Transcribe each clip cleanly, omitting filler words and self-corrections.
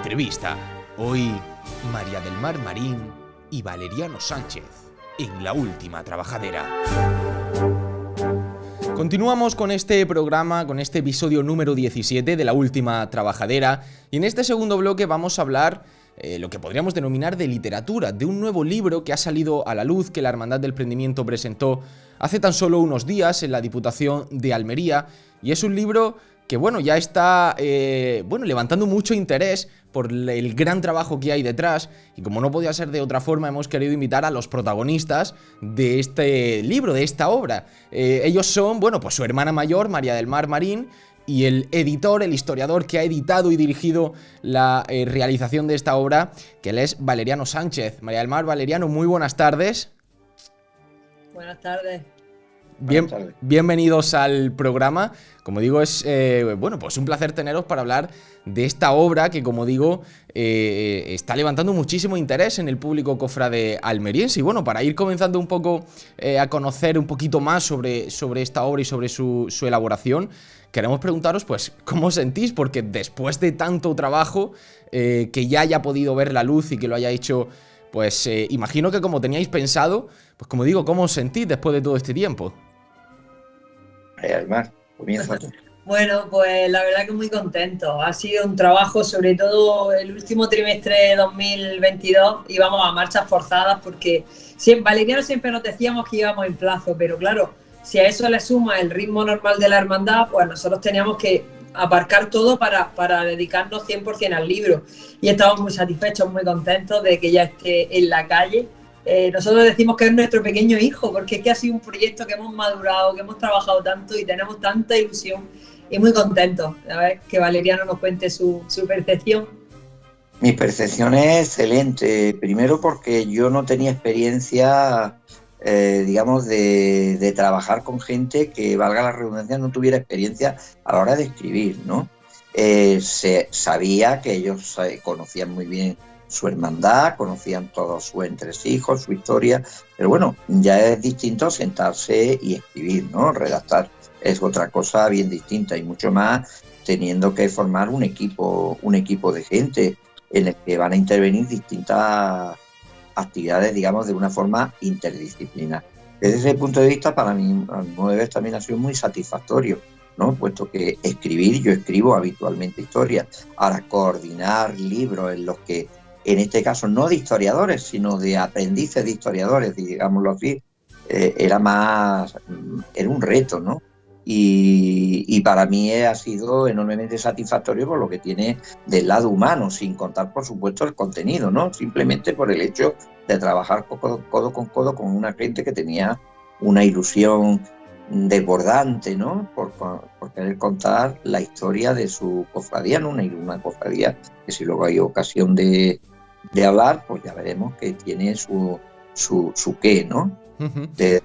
Entrevista. Hoy, María del Mar Marín y Valeriano Sánchez en La Última Trabajadera. Continuamos con este programa, con este episodio número 17 de La Última Trabajadera, y en este segundo bloque vamos a hablar lo que podríamos denominar de literatura, de un nuevo libro que ha salido a la luz, que la Hermandad del Prendimiento presentó hace tan solo unos días en la Diputación de Almería, y es un libro que ya está levantando mucho interés por el gran trabajo que hay detrás, y como no podía ser de otra forma, hemos querido invitar a los protagonistas de este libro, de esta obra. Ellos son, pues su hermana mayor, María del Mar Marín, y el editor, el historiador que ha editado y dirigido la realización de esta obra, que él es Valeriano Sánchez. María del Mar, Valeriano, muy buenas tardes. Buenas tardes. Bienvenidos al programa. Como digo, es un placer teneros para hablar de esta obra que, como digo, está levantando muchísimo interés en el público cofrade almeriense. Y para ir comenzando un poco a conocer un poquito más sobre esta obra y sobre su elaboración, queremos preguntaros, ¿cómo os sentís? Porque después de tanto trabajo, que ya haya podido ver la luz y que lo haya hecho, imagino que como teníais pensado, como digo, ¿cómo os sentís después de todo este tiempo? Además, comienza tú. Bueno, pues la verdad que muy contento. Ha sido un trabajo, sobre todo el último trimestre de 2022, íbamos a marchas forzadas porque Valeriano siempre nos decíamos que íbamos en plazo, pero claro, si a eso le suma el ritmo normal de la hermandad, pues nosotros teníamos que aparcar todo para dedicarnos 100% al libro. Y estamos muy satisfechos, muy contentos de que ya esté en la calle. Nosotros decimos que es nuestro pequeño hijo, porque es que ha sido un proyecto que hemos madurado, que hemos trabajado tanto y tenemos tanta ilusión, y muy contentos. A ver, que Valeriano nos cuente su percepción. Mi percepción es excelente. Primero porque yo no tenía experiencia, de trabajar con gente que, valga la redundancia, no tuviera experiencia a la hora de escribir, ¿no? Se sabía que ellos conocían muy bien su hermandad, conocían todos sus entresijos, su historia, pero ya es distinto sentarse y escribir, ¿no? Redactar es otra cosa bien distinta, y mucho más teniendo que formar un equipo de gente en el que van a intervenir distintas actividades, de una forma interdisciplinar. Desde ese punto de vista, para mí, a mi modo de ver, también ha sido muy satisfactorio, ¿no? Puesto que yo escribo habitualmente historias. Ahora, coordinar libros en los que, en este caso, no de historiadores, sino de aprendices de historiadores, digámoslo así, era un reto, ¿no? Y para mí ha sido enormemente satisfactorio por lo que tiene del lado humano, sin contar, por supuesto, el contenido, ¿no? Simplemente por el hecho de trabajar codo con codo con una gente que tenía una ilusión desbordante, ¿no? Por querer contar la historia de su cofradía, ¿no? Una cofradía que, si luego hay ocasión de hablar, pues ya veremos que tiene su qué, ¿no? Uh-huh. De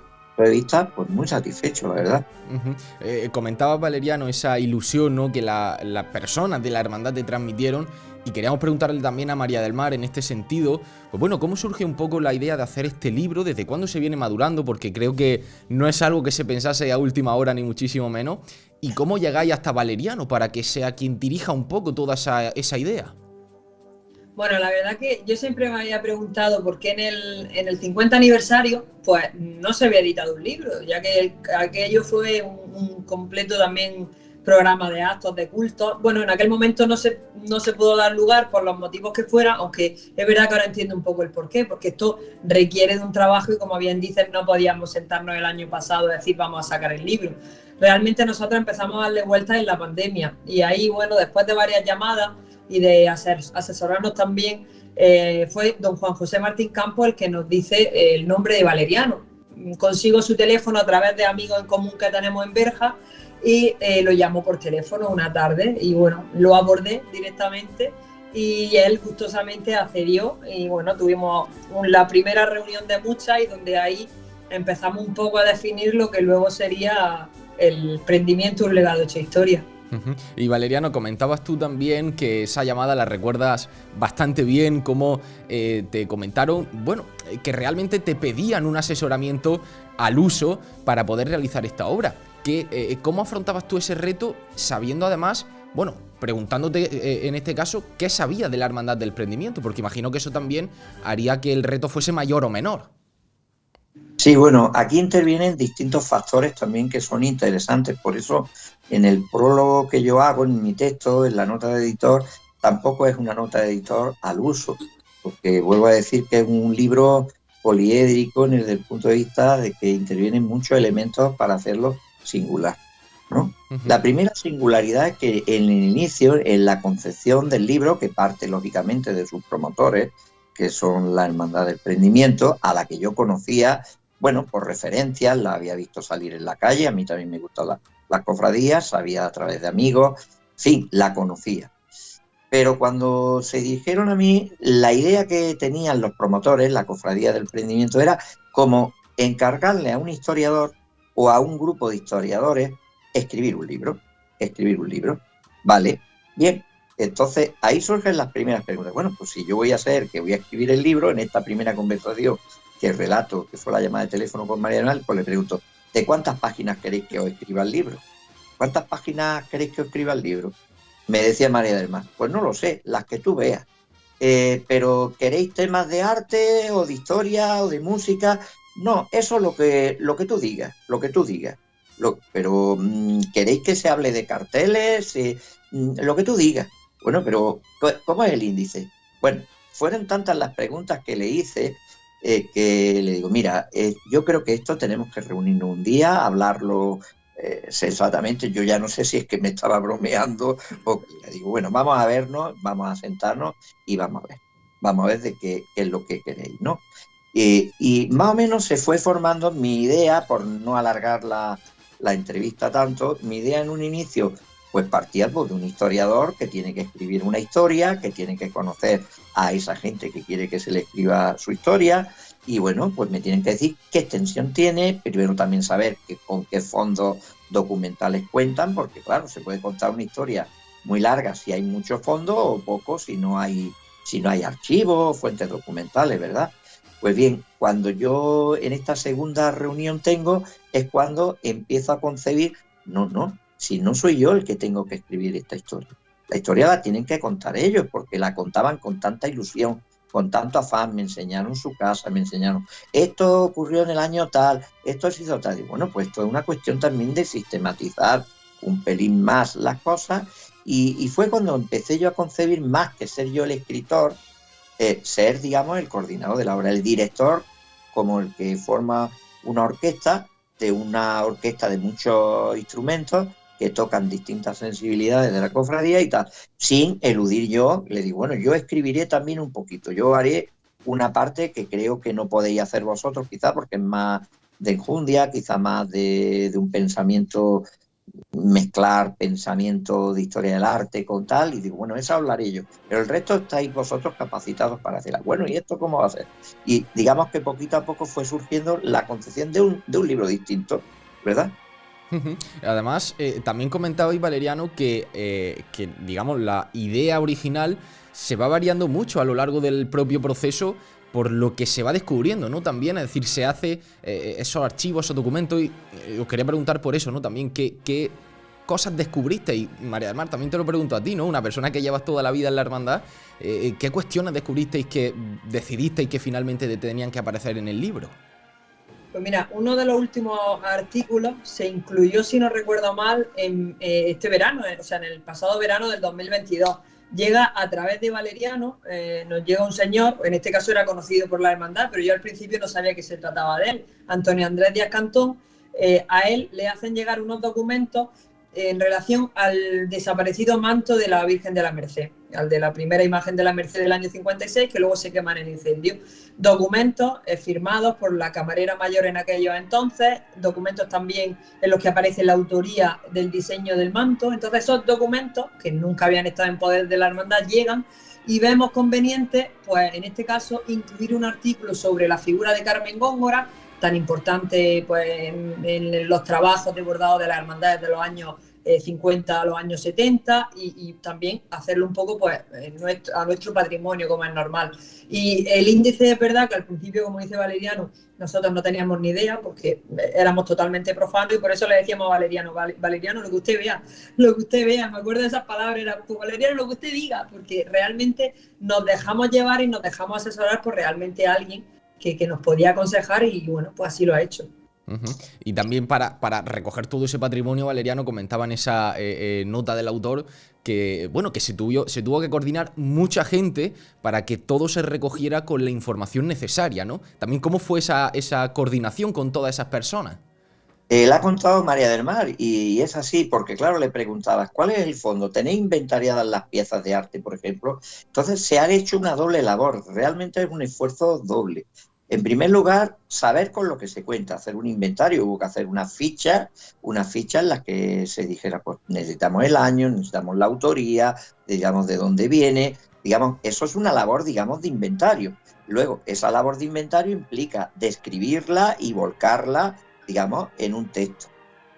vista, muy satisfecho, la verdad. Uh-huh. Comentaba Valeriano esa ilusión, ¿no?, que las personas de la hermandad te transmitieron, y queríamos preguntarle también a María del Mar en este sentido, ¿cómo surge un poco la idea de hacer este libro? ¿Desde cuándo se viene madurando? Porque creo que no es algo que se pensase a última hora, ni muchísimo menos. ¿Y cómo llegáis hasta Valeriano para que sea quien dirija un poco toda esa idea? Bueno, la verdad que yo siempre me había preguntado por qué en el 50 aniversario pues no se había editado un libro, ya que aquello fue un completo también programa de actos, de cultos. Bueno, en aquel momento no se pudo dar lugar por los motivos que fuera, aunque es verdad que ahora entiendo un poco el porqué, porque esto requiere de un trabajo y, como bien dices, no podíamos sentarnos el año pasado y decir vamos a sacar el libro. Realmente nosotros empezamos a darle vueltas en la pandemia, y ahí, después de varias llamadas y de asesorarnos también, fue don Juan José Martín Campos el que nos dice el nombre de Valeriano. Consigo su teléfono a través de amigos en común que tenemos en Berja, y lo llamó por teléfono una tarde, y lo abordé directamente, y él gustosamente accedió, y tuvimos la primera reunión de muchas, y donde ahí empezamos un poco a definir lo que luego sería el Prendimiento, un legado hecho historia. Uh-huh. Y Valeriano, comentabas tú también que esa llamada la recuerdas bastante bien, cómo te comentaron, que realmente te pedían un asesoramiento al uso para poder realizar esta obra. ¿Cómo afrontabas tú ese reto, sabiendo además, preguntándote en este caso qué sabía de la Hermandad del Prendimiento, porque imagino que eso también haría que el reto fuese mayor o menor. Sí, bueno, aquí intervienen distintos factores también que son interesantes, por eso en el prólogo que yo hago, en mi texto, en la nota de editor, tampoco es una nota de editor al uso, porque vuelvo a decir que es un libro poliédrico desde el punto de vista de que intervienen muchos elementos para hacerlo singular, ¿no? La primera singularidad es que en el inicio, en la concepción del libro, que parte lógicamente de sus promotores, que son la Hermandad del Prendimiento, a la que yo conocía, bueno, por referencias, la había visto salir en la calle, a mí también me gustan las cofradías, sabía a través de amigos, en fin, la conocía. Pero cuando se dijeron a mí, la idea que tenían los promotores, la Cofradía del Prendimiento, era como encargarle a un historiador o a un grupo de historiadores escribir un libro. Vale, bien. Entonces, ahí surgen las primeras preguntas. Bueno, pues si yo voy a escribir el libro, en esta primera conversación que relato, que fue la llamada de teléfono con María del Mar, pues le pregunto, ¿de cuántas páginas queréis que os escriba el libro? ¿Cuántas páginas queréis que os escriba el libro? Me decía María del Mar, pues no lo sé, las que tú veas. Pero ¿queréis temas de arte o de historia o de música? No, eso es lo que tú digas, pero ¿queréis que se hable de carteles? Lo que tú digas. Bueno, pero ¿cómo es el índice? Bueno, fueron tantas las preguntas que le hice que le digo, mira, yo creo que esto tenemos que reunirnos un día, hablarlo sensatamente. Yo ya no sé si es que me estaba bromeando o le digo, bueno, vamos a vernos, vamos a sentarnos y vamos a ver de qué es lo que queréis, ¿no? Y más o menos se fue formando mi idea, por no alargar la entrevista tanto, mi idea en un inicio pues partía pues, de un historiador que tiene que escribir una historia, que tiene que conocer a esa gente que quiere que se le escriba su historia, y bueno, pues me tienen que decir qué extensión tiene, primero también saber con qué fondos documentales cuentan, porque claro, se puede contar una historia muy larga si hay muchos fondos o pocos si no hay archivos, fuentes documentales, ¿verdad? Pues bien, cuando yo en esta segunda reunión es cuando empiezo a concebir, si no soy yo el que tengo que escribir esta historia. La historia la tienen que contar ellos, porque la contaban con tanta ilusión, con tanto afán, me enseñaron su casa, me enseñaron, esto ocurrió en el año tal, esto se hizo tal. Y bueno, pues esto es una cuestión también de sistematizar un pelín más las cosas, y fue cuando empecé yo a concebir, más que ser yo el escritor, ser, digamos, el coordinador de la obra, el director, como el que forma una orquesta de muchos instrumentos que tocan distintas sensibilidades de la cofradía y tal, sin eludir yo, le digo, bueno, yo escribiré también un poquito, yo haré una parte que creo que no podéis hacer vosotros, quizá porque es más de enjundia, quizá más de un pensamiento, mezclar pensamiento de historia del arte con tal, y digo, bueno, eso hablaré yo, pero el resto estáis vosotros capacitados para hacerla. Bueno, ¿y esto cómo va a ser? Y digamos que poquito a poco fue surgiendo la concepción de un libro distinto, ¿verdad? Además, también comentabais, Valeriano, que digamos, la idea original se va variando mucho a lo largo del propio proceso por lo que se va descubriendo, ¿no? También, es decir, se hace esos archivos, esos documentos, y os quería preguntar por eso, ¿no? También, ¿qué cosas descubristeis? María del Mar, también te lo pregunto a ti, ¿no? Una persona que llevas toda la vida en la hermandad, ¿qué cuestiones descubristeis que decidisteis que finalmente tenían que aparecer en el libro? Pues mira, uno de los últimos artículos se incluyó, si no recuerdo mal, en este verano, o sea, en el pasado verano del 2022. Llega a través de Valeriano, nos llega un señor, en este caso era conocido por la hermandad, pero yo al principio no sabía que se trataba de él, Antonio Andrés Díaz Cantón. A él le hacen llegar unos documentos en relación al desaparecido manto de la Virgen de la Merced, al de la primera imagen de la Merced del año 56, que luego se queman en incendio. Documentos firmados por la camarera mayor en aquellos entonces, documentos también en los que aparece la autoría del diseño del manto. Entonces esos documentos, que nunca habían estado en poder de la hermandad, llegan y vemos conveniente, pues en este caso, incluir un artículo sobre la figura de Carmen Góngora, tan importante pues en los trabajos de bordado de las hermandades de los años 50 a los años 70 y también hacerlo un poco pues a nuestro patrimonio, como es normal. Y el índice, es verdad que al principio, como dice Valeriano, nosotros no teníamos ni idea porque éramos totalmente profanos y por eso le decíamos a Valeriano, Valeriano, lo que usted vea, me acuerdo de esas palabras, era pues, Valeriano, lo que usted diga, porque realmente nos dejamos llevar y nos dejamos asesorar por realmente alguien que nos podía aconsejar y bueno, pues así lo ha hecho. Y también para recoger todo ese patrimonio, Valeriano comentaba en esa nota del autor que, bueno, que se tuvo que coordinar mucha gente para que todo se recogiera con la información necesaria, ¿no? También, ¿cómo fue esa coordinación con todas esas personas? La ha contado María del Mar y es así, porque claro, le preguntabas, ¿cuál es el fondo? ¿Tenéis inventariadas las piezas de arte, por ejemplo? Entonces se ha hecho una doble labor, realmente es un esfuerzo doble. En primer lugar, saber con lo que se cuenta, hacer un inventario, hubo que hacer una ficha en las que se dijera, pues necesitamos el año, necesitamos la autoría, digamos de dónde viene, digamos, eso es una labor, digamos, de inventario. Luego, esa labor de inventario implica describirla y volcarla, digamos, en un texto.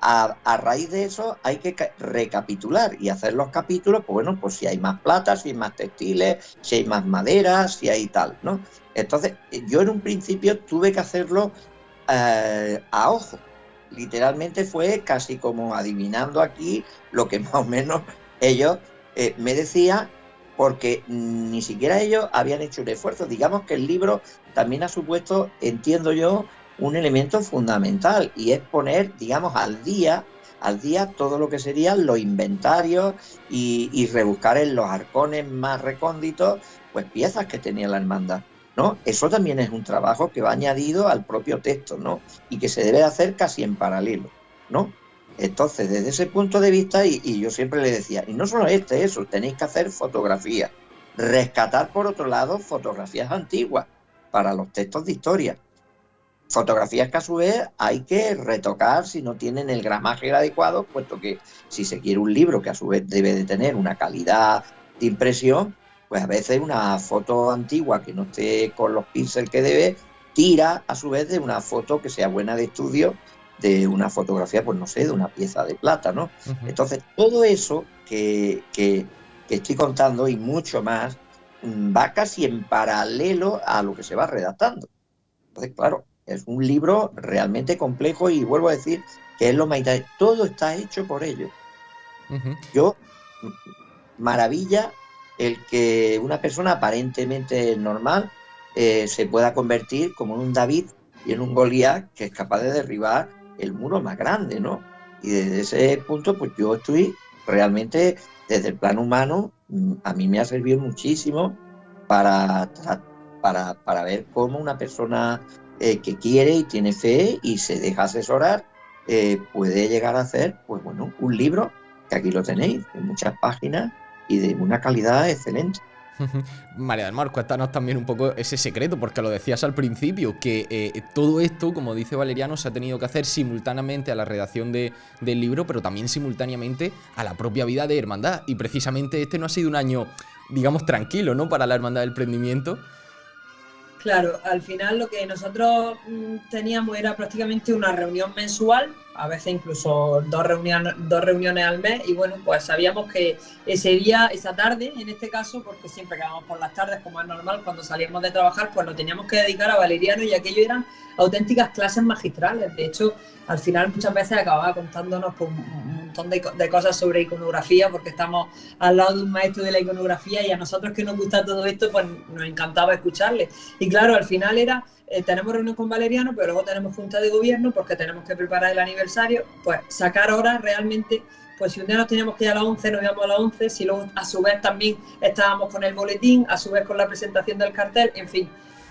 A raíz de eso hay que recapitular y hacer los capítulos, pues bueno, pues si hay más plata, si hay más textiles, si hay más madera, si hay tal, ¿no? Entonces, yo en un principio tuve que hacerlo a ojo. Literalmente fue casi como adivinando aquí lo que más o menos ellos me decían, porque ni siquiera ellos habían hecho un esfuerzo. Digamos que el libro también ha supuesto, entiendo yo, un elemento fundamental y es poner, digamos, al día todo lo que serían los inventarios y rebuscar en los arcones más recónditos, pues piezas que tenía la hermandad, ¿no? Eso también es un trabajo que va añadido al propio texto, ¿no? Y que se debe hacer casi en paralelo, ¿no? Entonces, desde ese punto de vista, y yo siempre le decía, y no solo eso, tenéis que hacer fotografías, rescatar por otro lado fotografías antiguas para los textos de historia. Fotografías que a su vez hay que retocar si no tienen el gramaje adecuado, puesto que si se quiere un libro que a su vez debe de tener una calidad de impresión, pues a veces una foto antigua que no esté con los píxeles que debe, tira a su vez de una foto que sea buena de estudio, de una fotografía, pues no sé, de una pieza de plata, ¿no? Entonces, todo eso que estoy contando y mucho más, va casi en paralelo a lo que se va redactando. Entonces, claro, es un libro realmente complejo y vuelvo a decir que es lo más interesante. Todo está hecho por ellos. Yo, maravilla el que una persona aparentemente normal se pueda convertir como en un David y en un Goliat que es capaz de derribar el muro más grande, ¿no? Y desde ese punto, pues yo estoy realmente, desde el plano humano, a mí me ha servido muchísimo para ver cómo una persona que quiere y tiene fe y se deja asesorar, puede llegar a hacer, pues bueno, un libro, que aquí lo tenéis, de muchas páginas y de una calidad excelente. María del Mar, cuéntanos también un poco ese secreto, porque lo decías al principio, que todo esto, como dice Valeriano, se ha tenido que hacer simultáneamente a la redacción del libro, pero también simultáneamente a la propia vida de Hermandad. Y precisamente este no ha sido un año, digamos, tranquilo, ¿no?, para la Hermandad del Prendimiento. Claro, al final lo que nosotros teníamos era prácticamente una reunión mensual, a veces incluso dos reuniones al mes, y bueno, pues sabíamos que ese día, esa tarde, en este caso, porque siempre quedábamos por las tardes, como es normal, cuando salíamos de trabajar, pues lo teníamos que dedicar a Valeriano, y aquello eran auténticas clases magistrales. De hecho, al final muchas veces acababa contándonos pues, un montón de cosas sobre iconografía, porque estamos al lado de un maestro de la iconografía y a nosotros que nos gusta todo esto, pues nos encantaba escucharle. Y claro, al final era, tenemos reunión con Valeriano, pero luego tenemos junta de gobierno porque tenemos que preparar el aniversario, pues sacar horas realmente. Pues si un día nos teníamos que ir a las 11, nos íbamos a las 11, si luego a su vez también estábamos con el boletín, a su vez con la presentación del cartel, en fin.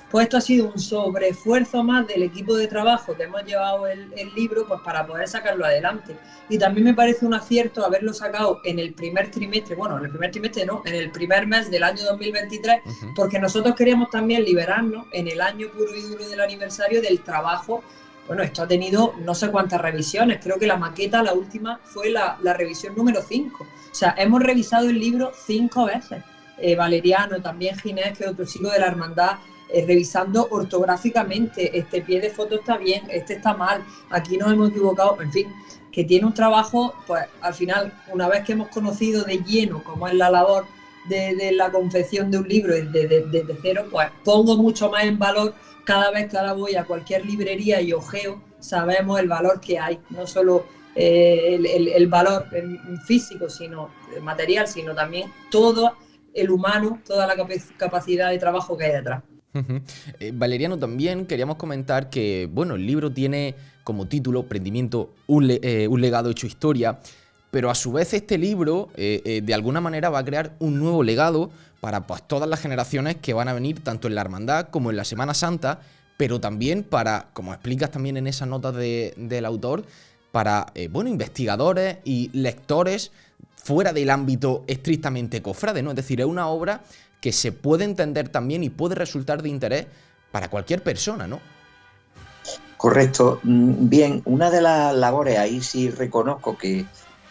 Pues esto ha sido un sobreesfuerzo más del equipo de trabajo que hemos llevado el libro, pues para poder sacarlo adelante. Y también me parece un acierto haberlo sacado en el primer trimestre, bueno, en el primer trimestre no, en el primer mes del año 2023, porque nosotros queríamos también liberarnos en el año puro y duro del aniversario del trabajo. Bueno, esto ha tenido no sé cuántas revisiones, creo que la maqueta, la última, fue la revisión número 5. O sea, hemos revisado el libro 5 veces. Valeriano, también Ginés, que es otro chico de la hermandad, revisando ortográficamente, este pie de foto está bien, este está mal, aquí nos hemos equivocado, en fin, que tiene un trabajo, pues al final, una vez que hemos conocido de lleno cómo es la labor de la confección de un libro desde cero, pues pongo mucho más en valor cada vez que ahora voy a cualquier librería y ojeo, sabemos el valor que hay, no solo el valor físico, sino material, sino también todo el humano, toda la capacidad de trabajo que hay detrás. Valeriano, también queríamos comentar que, bueno, el libro tiene como título Prendimiento, un legado hecho historia, pero a su vez este libro de alguna manera va a crear un nuevo legado para pues, todas las generaciones que van a venir tanto en la Hermandad como en la Semana Santa, pero también para, como explicas también en esas notas del autor, para bueno, investigadores y lectores fuera del ámbito estrictamente cofrade, ¿no? Es decir, es una obra que se puede entender también y puede resultar de interés para cualquier persona, ¿no? Correcto. Bien, una de las labores, ahí sí reconozco que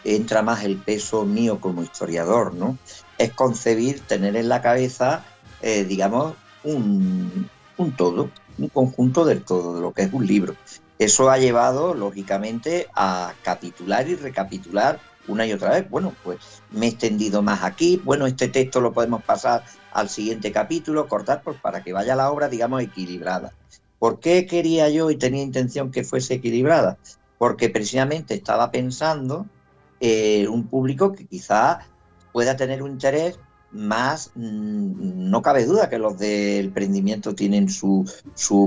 entra más el peso mío como historiador, ¿no? Es concebir, tener en la cabeza, digamos, un todo, un conjunto del todo, de lo que es un libro. Eso ha llevado, lógicamente, a capitular y recapitular una y otra vez. Bueno, pues me he extendido más aquí, bueno, este texto lo podemos pasar al siguiente capítulo, cortar, pues para que vaya la obra, digamos, equilibrada. ¿Por qué quería yo y tenía intención que fuese equilibrada? Porque precisamente estaba pensando un público que quizás pueda tener un interés más, no cabe duda que los del prendimiento tienen su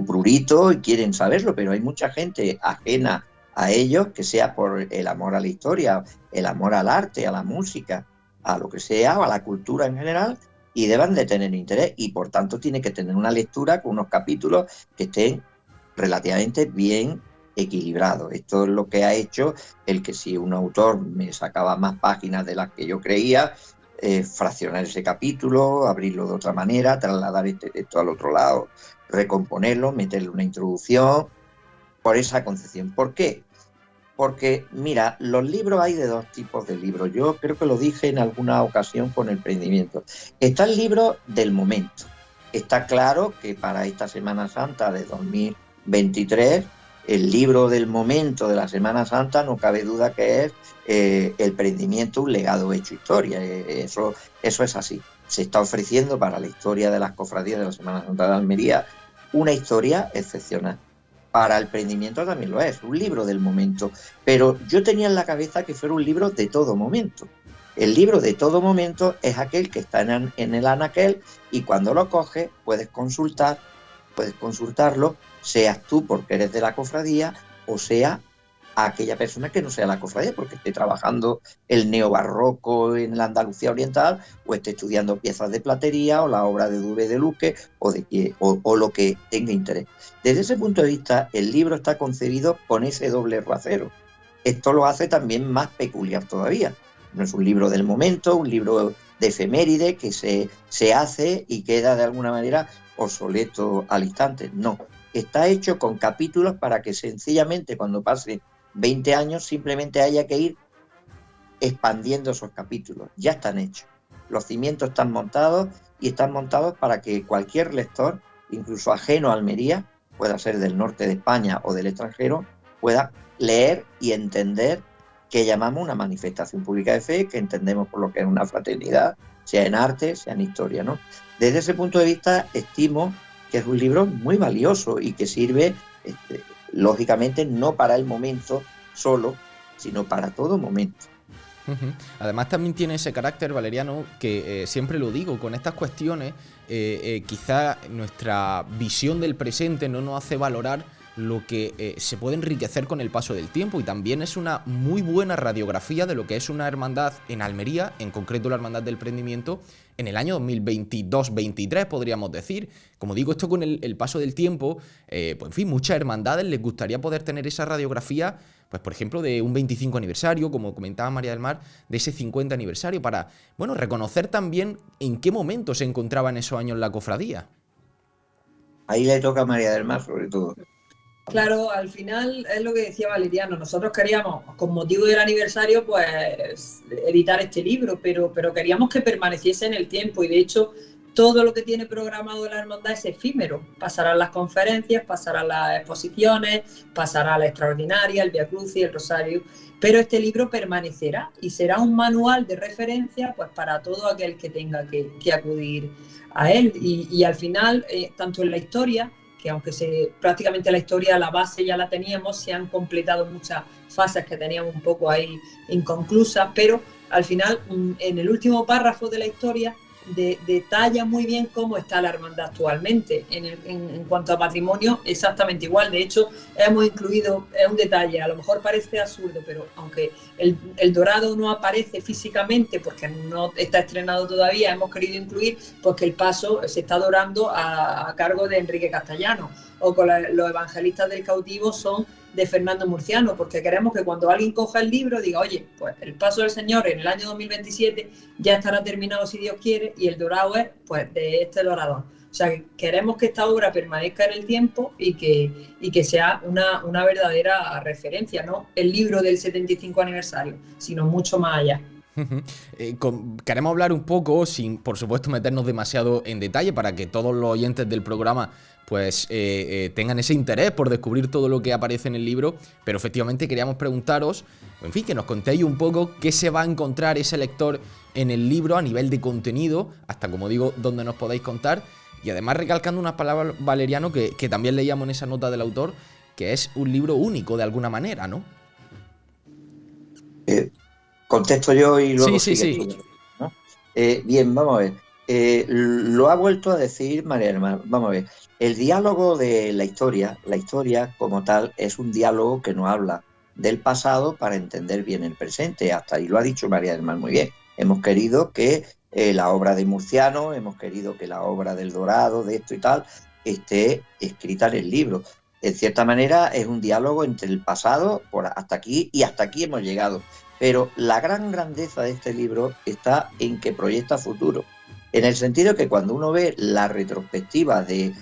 prurito y quieren saberlo, pero hay mucha gente ajena a ellos, que sea por el amor a la historia, el amor al arte, a la música, a lo que sea, o a la cultura en general, y deban de tener interés, y por tanto tiene que tener una lectura con unos capítulos que estén relativamente bien equilibrados. Esto es lo que ha hecho el que si un autor me sacaba más páginas de las que yo creía, fraccionar ese capítulo, abrirlo de otra manera, trasladar este texto al otro lado, recomponerlo, meterle una introducción, por esa concepción. ¿Por qué? Porque, mira, los libros, hay de dos tipos de libros. Yo creo que lo dije en alguna ocasión con el prendimiento. Está el libro del momento. Está claro que para esta Semana Santa de 2023, el libro del momento de la Semana Santa no cabe duda que es el prendimiento, un legado hecho historia. Eso es así. Se está ofreciendo para la historia de las cofradías de la Semana Santa de Almería una historia excepcional. Para el prendimiento también lo es, un libro del momento. Pero yo tenía en la cabeza que fuera un libro de todo momento. El libro de todo momento es aquel que está en el anaquel y cuando lo coges puedes consultarlo, seas tú porque eres de la cofradía o sea aquella persona que no sea la cofradía porque esté trabajando el neobarroco en la Andalucía oriental o esté estudiando piezas de platería o la obra de Dubé de Luque o lo que tenga interés. Desde ese punto de vista, el libro está concebido con ese doble rasero. Esto lo hace también más peculiar todavía. No es un libro del momento, un libro de efeméride que se hace y queda de alguna manera obsoleto al instante. No, está hecho con capítulos para que sencillamente cuando pase 20 años simplemente haya que ir expandiendo esos capítulos. Ya están hechos. Los cimientos están montados y están montados para que cualquier lector, incluso ajeno a Almería, pueda ser del norte de España o del extranjero, pueda leer y entender que llamamos una manifestación pública de fe, que entendemos por lo que es una fraternidad, sea en arte, sea en historia, ¿no? Desde ese punto de vista, estimo que es un libro muy valioso y que sirve, lógicamente, no para el momento solo, sino para todo momento. Además también tiene ese carácter, Valeriano, que siempre lo digo, con estas cuestiones quizá nuestra visión del presente no nos hace valorar lo que se puede enriquecer con el paso del tiempo, y también es una muy buena radiografía de lo que es una hermandad en Almería, en concreto la Hermandad del Prendimiento, en el año 2022-23 podríamos decir. Como digo, esto con el paso del tiempo, pues en fin, muchas hermandades les gustaría poder tener esa radiografía, pues por ejemplo de un 25 aniversario, como comentaba María del Mar, de ese 50 aniversario, para, bueno, reconocer también en qué momento se encontraba en esos años la cofradía. Ahí le toca a María del Mar sobre todo. Claro, al final es lo que decía Valeriano, nosotros queríamos, con motivo del aniversario, pues editar este libro, pero queríamos que permaneciese en el tiempo, y de hecho todo lo que tiene programado la hermandad es efímero. Pasarán las conferencias, pasarán las exposiciones, pasará la extraordinaria, el Vía Crucis, el Rosario, pero este libro permanecerá y será un manual de referencia pues para todo aquel que tenga que acudir a él. Y al final, tanto en la historia, que aunque prácticamente la historia, la base ya la teníamos, se han completado muchas fases que teníamos un poco ahí inconclusas, pero al final, en el último párrafo de la historia, detalla muy bien cómo está la hermandad actualmente. En cuanto a patrimonio, exactamente igual. De hecho, hemos incluido, es un detalle, a lo mejor parece absurdo, pero aunque el dorado no aparece físicamente porque no está estrenado todavía, hemos querido incluir pues que el paso se está dorando a cargo de Enrique Castellano, o con los evangelistas del cautivo son de Fernando Murciano, porque queremos que cuando alguien coja el libro diga, oye, pues el paso del Señor en el año 2027 ya estará terminado si Dios quiere, y el dorado es pues de este dorador. O sea, que queremos que esta obra permanezca en el tiempo y que sea una verdadera referencia, no el libro del 75 aniversario, sino mucho más allá. Queremos hablar un poco, sin por supuesto meternos demasiado en detalle, para que todos los oyentes del programa pues tengan ese interés por descubrir todo lo que aparece en el libro, pero efectivamente queríamos preguntaros, en fin, que nos contéis un poco qué se va a encontrar ese lector en el libro a nivel de contenido, hasta, como digo, donde nos podáis contar, y además recalcando unas palabras, Valeriano, que también leíamos en esa nota del autor, que es un libro único de alguna manera, ¿no? Contesto yo y luego sí. tú, ¿no? Bien, vamos a ver. Lo ha vuelto a decir María Hermana. Vamos a ver. El diálogo de la historia como tal, es un diálogo que nos habla del pasado para entender bien el presente. Hasta ahí lo ha dicho María Hermana muy bien. Hemos querido que la obra de Murciano, hemos querido que la obra del Dorado, de esto y tal, esté escrita en el libro. En cierta manera es un diálogo entre el pasado hasta aquí, y hasta aquí hemos llegado. Pero la gran grandeza de este libro está en que proyecta futuro, en el sentido que cuando uno ve la retrospectiva de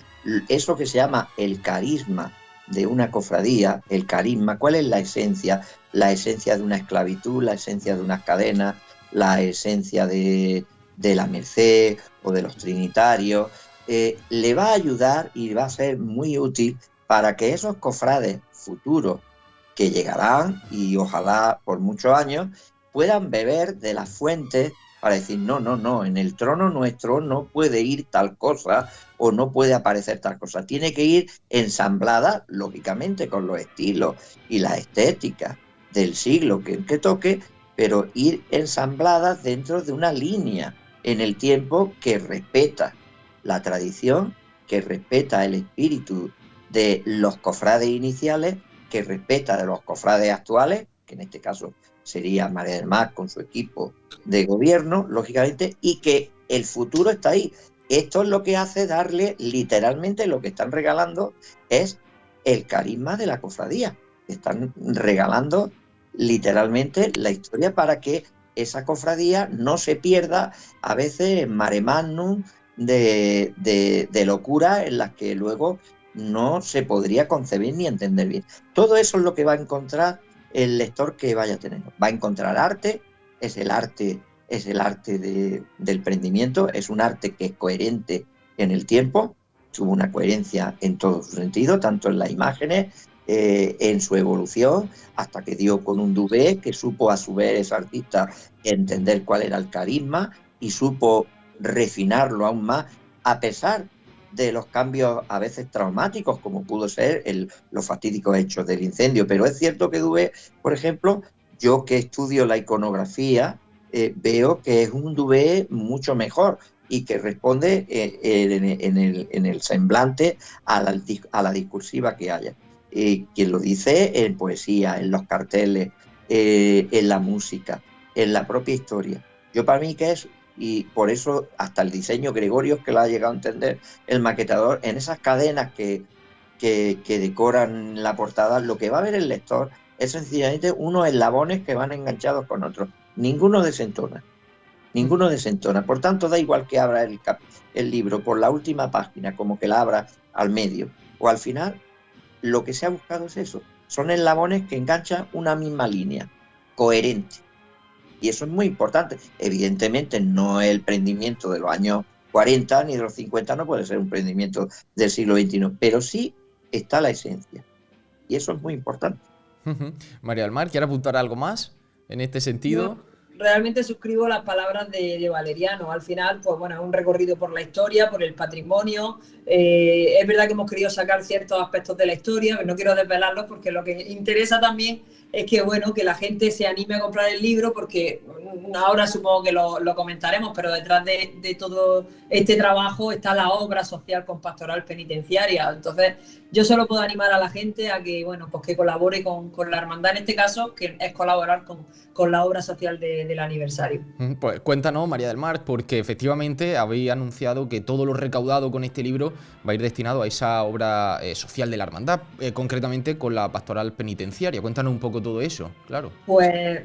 eso que se llama el carisma de una cofradía, el carisma, ¿cuál es la esencia? La esencia de una esclavitud, la esencia de unas cadenas, la esencia de la Merced o de los trinitarios, le va a ayudar y va a ser muy útil para que esos cofrades futuros que llegarán, y ojalá por muchos años, puedan beber de las fuentes para decir, no, en el trono nuestro no puede ir tal cosa o no puede aparecer tal cosa. Tiene que ir ensamblada, lógicamente, con los estilos y la estética del siglo que toque, pero ir ensambladas dentro de una línea en el tiempo que respeta la tradición, que respeta el espíritu de los cofrades iniciales, que respeta de los cofrades actuales, que en este caso sería María del Mar con su equipo de gobierno, lógicamente, y que el futuro está ahí. Esto es lo que hace darle, literalmente, lo que están regalando es el carisma de la cofradía. Están regalando literalmente la historia para que esa cofradía no se pierda, a veces en mare magnum de locura en las que luego no se podría concebir ni entender bien. Todo eso es lo que va a encontrar el lector que vaya a tener. Va a encontrar arte, es el arte del prendimiento, es un arte que es coherente en el tiempo, tuvo una coherencia en todo su sentido, tanto en las imágenes, en su evolución, hasta que dio con un Dubé, que supo a su vez ese artista entender cuál era el carisma y supo refinarlo aún más, a pesar de los cambios a veces traumáticos, como pudo ser los fatídicos hechos del incendio. Pero es cierto que Dubé, por ejemplo, yo que estudio la iconografía, veo que es un Dubé mucho mejor y que responde en el semblante a la discursiva que haya. Quien lo dice en poesía, en los carteles, en la música, en la propia historia. Yo, para mí, que es, y por eso hasta el diseño Gregorio, que lo ha llegado a entender el maquetador, en esas cadenas que decoran la portada, lo que va a ver el lector es sencillamente unos eslabones que van enganchados con otros. Ninguno desentona. Por tanto, da igual que abra el libro por la última página, como que la abra al medio o al final. Lo que se ha buscado es eso. Son eslabones que enganchan una misma línea, coherente. Y eso es muy importante. Evidentemente no es el prendimiento de los años 40 ni de los 50 no puede ser un emprendimiento del siglo XXI, pero sí está la esencia. Y eso es muy importante. María del Mar, ¿quiere apuntar algo más en este sentido? Realmente suscribo las palabras de Valeriano. Al final, pues bueno, es un recorrido por la historia, por el patrimonio. Es verdad que hemos querido sacar ciertos aspectos de la historia, pero no quiero desvelarlos porque lo que interesa también es que, bueno, que la gente se anime a comprar el libro, porque ahora supongo que lo comentaremos, pero detrás de todo este trabajo está la obra social con Pastoral Penitenciaria. Entonces, yo solo puedo animar a la gente a que, bueno, pues que colabore con la hermandad en este caso, que es colaborar con la obra social del aniversario. Pues cuéntanos, María del Mar, porque efectivamente habéis anunciado que todo lo recaudado con este libro va a ir destinado a esa obra social de la hermandad, concretamente con la Pastoral Penitenciaria. Cuéntanos un poco todo eso, claro. Pues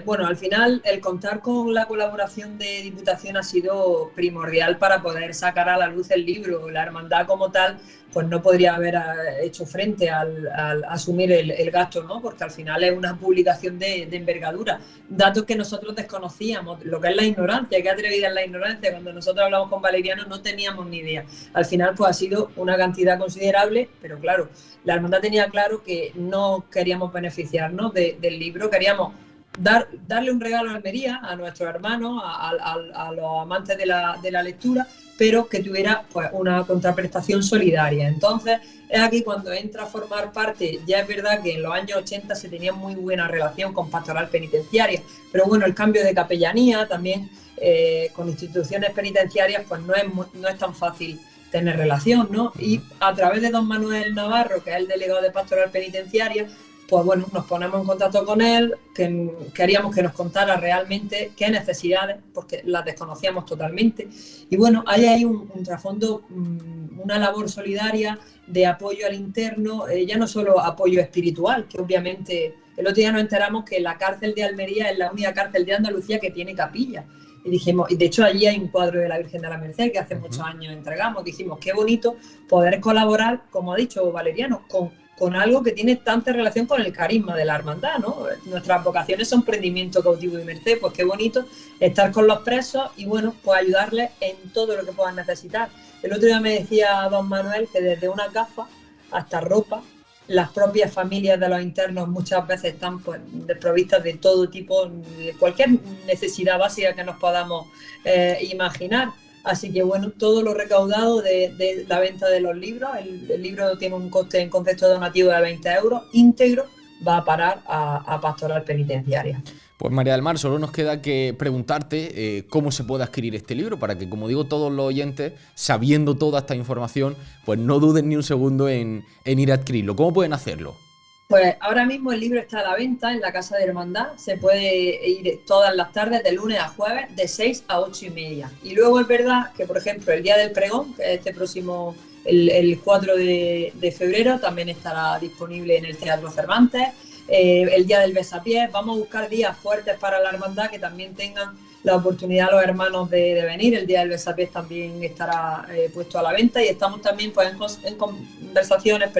bueno, al final el contar con la colaboración de Diputación ha sido primordial para poder sacar a la luz el libro. La hermandad como tal pues no podría haber hecho frente al asumir el gasto, ¿no? Porque al final es una publicación de envergadura. Datos que nosotros desconocíamos, lo que es la ignorancia, que atrevida es la ignorancia. Cuando nosotros hablamos con Valeriano no teníamos ni idea. Al final pues ha sido una cantidad considerable, pero claro, la hermandad tenía claro que no queríamos beneficiarnos del libro, queríamos darle un regalo a Almería, a nuestros hermanos, a los amantes de la lectura, pero que tuviera pues una contraprestación solidaria. Entonces es aquí cuando entra a formar parte. Ya es verdad que en los años 80 se tenía muy buena relación con Pastoral Penitenciaria, pero bueno, el cambio de capellanía también con instituciones penitenciarias pues no es tan fácil tener relación, ¿no? Y a través de don Manuel Navarro, que es el delegado de Pastoral Penitenciaria, pues bueno, nos ponemos en contacto con él, que queríamos que nos contara realmente qué necesidades, porque las desconocíamos totalmente. Y bueno, hay un trasfondo, una labor solidaria de apoyo al interno, ya no solo apoyo espiritual, que obviamente el otro día nos enteramos que la cárcel de Almería es la única cárcel de Andalucía que tiene capilla. Y dijimos, y de hecho allí hay un cuadro de la Virgen de la Merced que hace muchos años entregamos. Dijimos, qué bonito poder colaborar, como ha dicho Valeriano, con algo que tiene tanta relación con el carisma de la hermandad, ¿no? Nuestras vocaciones son prendimiento, cautivo y merced, pues qué bonito estar con los presos y bueno, pues ayudarles en todo lo que puedan necesitar. El otro día me decía don Manuel que desde una gafa hasta ropa, las propias familias de los internos muchas veces están pues desprovistas de todo tipo, de cualquier necesidad básica que nos podamos imaginar. Así que bueno, todo lo recaudado de la venta de los libros, el libro tiene un coste en concepto donativo de 20 euros, íntegro, va a parar a Pastoral Penitenciaria. Pues María del Mar, solo nos queda que preguntarte cómo se puede adquirir este libro, para que, como digo, todos los oyentes, sabiendo toda esta información, pues no duden ni un segundo en ir a adquirirlo. ¿Cómo pueden hacerlo? Pues ahora mismo el libro está a la venta en la Casa de Hermandad, se puede ir todas las tardes de lunes a jueves de 6 a 8 y media. Y luego es verdad que, por ejemplo, el día del pregón, que es este próximo, el 4 de febrero, también estará disponible en el Teatro Cervantes. El día del besapiés, vamos a buscar días fuertes para la hermandad que también tengan la oportunidad los hermanos de venir. El día del besapiés también estará puesto a la venta y estamos también pues, en conversaciones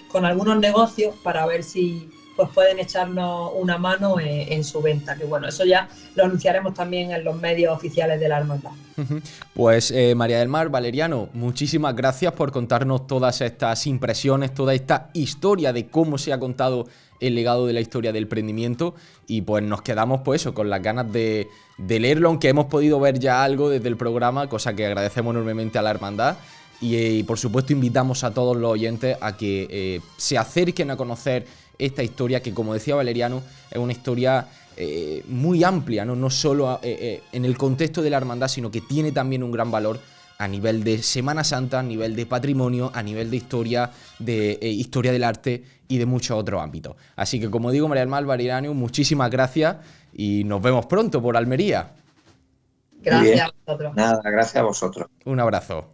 con algunos negocios para ver si pues pueden echarnos una mano en su venta, que bueno, eso ya lo anunciaremos también en los medios oficiales de la hermandad. Pues María del Mar, Valeriano, muchísimas gracias por contarnos todas estas impresiones, toda esta historia de cómo se ha contado el legado de la historia del prendimiento, y pues nos quedamos pues eso, con las ganas de leerlo, aunque hemos podido ver ya algo desde el programa, cosa que agradecemos enormemente a la hermandad. Y por supuesto invitamos a todos los oyentes a que se acerquen a conocer esta historia, que como decía Valeriano, es una historia muy amplia, no solo en el contexto de la hermandad, sino que tiene también un gran valor a nivel de Semana Santa, a nivel de patrimonio, a nivel de historia del arte y de muchos otros ámbitos. Así que, como digo, María del Mar, Valeriano, muchísimas gracias y nos vemos pronto por Almería. Gracias a vosotros. Nada, gracias a vosotros. Un abrazo.